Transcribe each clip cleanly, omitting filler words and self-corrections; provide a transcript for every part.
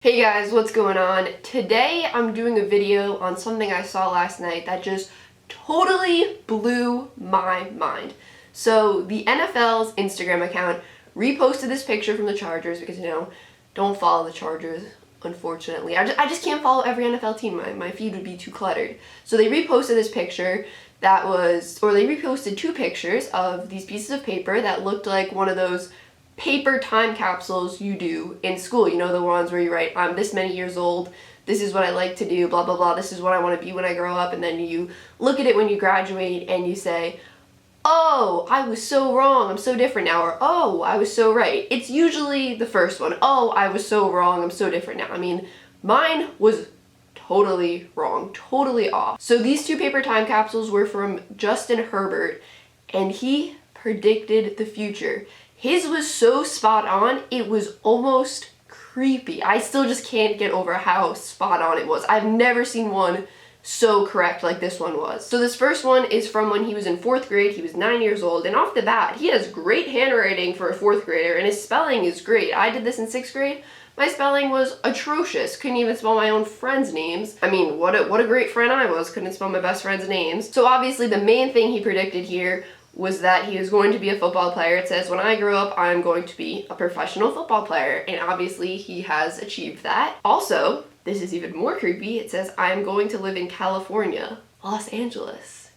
Hey guys, what's going on? Today I'm doing a video on something I saw last night that just totally blew my mind. So the NFL's Instagram account reposted this picture from the Chargers because, don't follow the Chargers, unfortunately. I just can't follow every NFL team. My feed would be too cluttered. So they reposted this picture they reposted two pictures of these pieces of paper that looked like one of those paper time capsules you do in school. You know, the ones where you write, I'm this many years old, this is what I like to do, blah, blah, blah, this is what I want to be when I grow up, and then you look at it when you graduate and you say, oh, I was so wrong, I'm so different now, or oh, I was so right. It's usually the first one, oh, I was so wrong, I'm so different now. I mean, mine was totally wrong, totally off. So these two paper time capsules were from Justin Herbert, and he predicted the future. His was so spot on, it was almost creepy. I still just can't get over how spot on it was. I've never seen one so correct like this one was. So this first one is from when he was in 4th grade. He was 9 years old, and off the bat, he has great handwriting for a 4th grader, and his spelling is great. I did this in 6th grade. My spelling was atrocious. Couldn't even spell my own friends' names. I mean, what a great friend I was. Couldn't spell my best friend's names. So obviously the main thing he predicted here was that he was going to be a football player. It says, when I grow up, I'm going to be a professional football player. And obviously he has achieved that. Also, this is even more creepy. It says, I'm going to live in California, Los Angeles.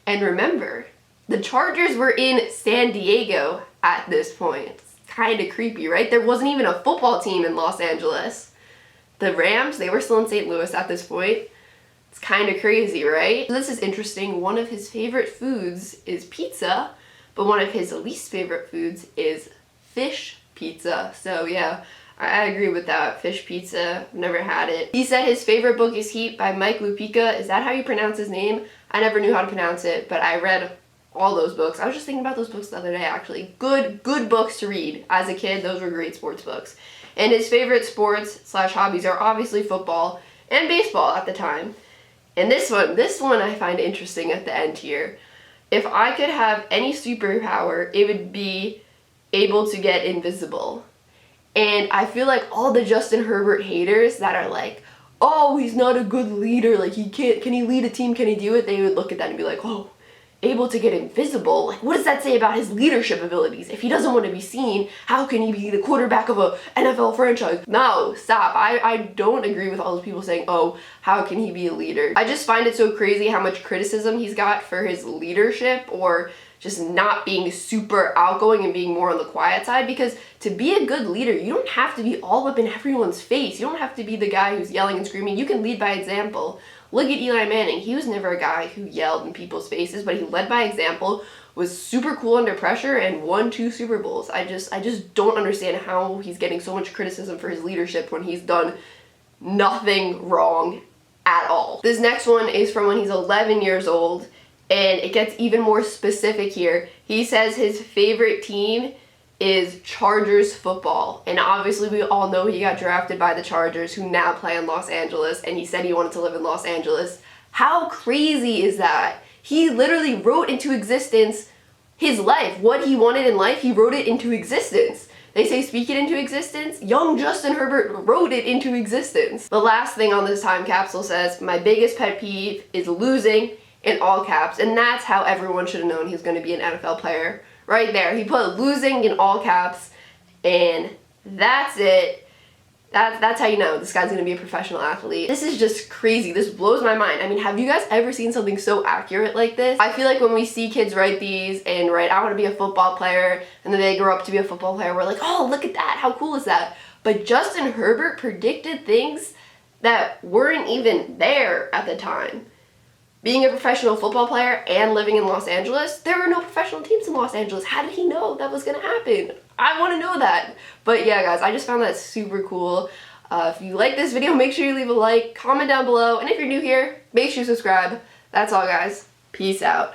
And remember, the Chargers were in San Diego at this point. It's kind of creepy, right? There wasn't even a football team in Los Angeles. The Rams, they were still in St. Louis at this point. It's kind of crazy, right? So this is interesting. One of his favorite foods is pizza, but one of his least favorite foods is fish pizza. So yeah, I agree with that. Fish pizza, never had it. He said his favorite book is Heat by Mike Lupica. Is that how you pronounce his name? I never knew how to pronounce it, but I read all those books. I was just thinking about those books the other day, actually. Good books to read. As a kid, those were great sports books. And his favorite sports/hobbies are obviously football and baseball at the time. And this one I find interesting at the end here. If I could have any superpower, it would be able to get invisible. And I feel like all the Justin Herbert haters that are like, oh, he's not a good leader, like can he lead a team, can he do it? They would look at that and be like, oh, able to get invisible? Like, what does that say about his leadership abilities? If he doesn't want to be seen, how can he be the quarterback of a NFL franchise? No, stop. I don't agree with all those people saying, oh, how can he be a leader? I just find it so crazy how much criticism he's got for his leadership or just not being super outgoing and being more on the quiet side, because to be a good leader, you don't have to be all up in everyone's face. You don't have to be the guy who's yelling and screaming. You can lead by example. Look at Eli Manning. He was never a guy who yelled in people's faces, but he led by example, was super cool under pressure, and won 2 Super Bowls. I just don't understand how he's getting so much criticism for his leadership when he's done nothing wrong at all. This next one is from when he's 11 years old, and it gets even more specific here. He says his favorite team is Chargers football. And obviously we all know he got drafted by the Chargers, who now play in Los Angeles, and he said he wanted to live in Los Angeles. How crazy is that? He literally wrote into existence his life. What he wanted in life, he wrote it into existence. They say speak it into existence. Young Justin Herbert wrote it into existence. The last thing on this time capsule says, my biggest pet peeve is losing, in all caps. And that's how everyone should have known he was going to be an NFL player. Right there. He put losing in all caps, and that's it. That's how you know this guy's going to be a professional athlete. This is just crazy. This blows my mind. I mean, have you guys ever seen something so accurate like this? I feel like when we see kids write these and write, I want to be a football player, and then they grow up to be a football player, we're like, oh, look at that. How cool is that? But Justin Herbert predicted things that weren't even there at the time. Being a professional football player and living in Los Angeles, there were no professional teams in Los Angeles. How did he know that was going to happen? I want to know that. But yeah, guys, I just found that super cool. If you like this video, make sure you leave a like, comment down below, and if you're new here, make sure you subscribe. That's all, guys. Peace out.